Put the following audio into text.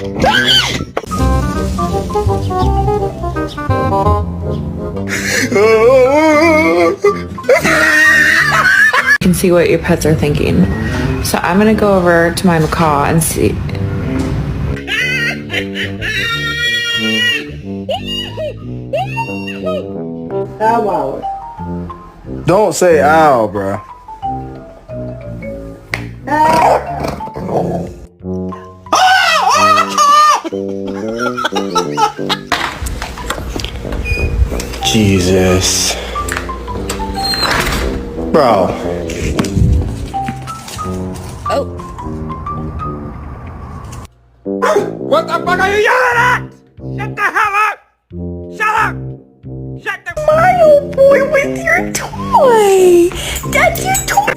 You can see what your pets are thinking. So I'm gonna go over to my macaw and see. Ow. Don't say ow, bro. Jesus. Bro. What the fuck are you yelling at? Shut the hell up! Shut up! Shut the— Mario boy with your toy! That's your toy!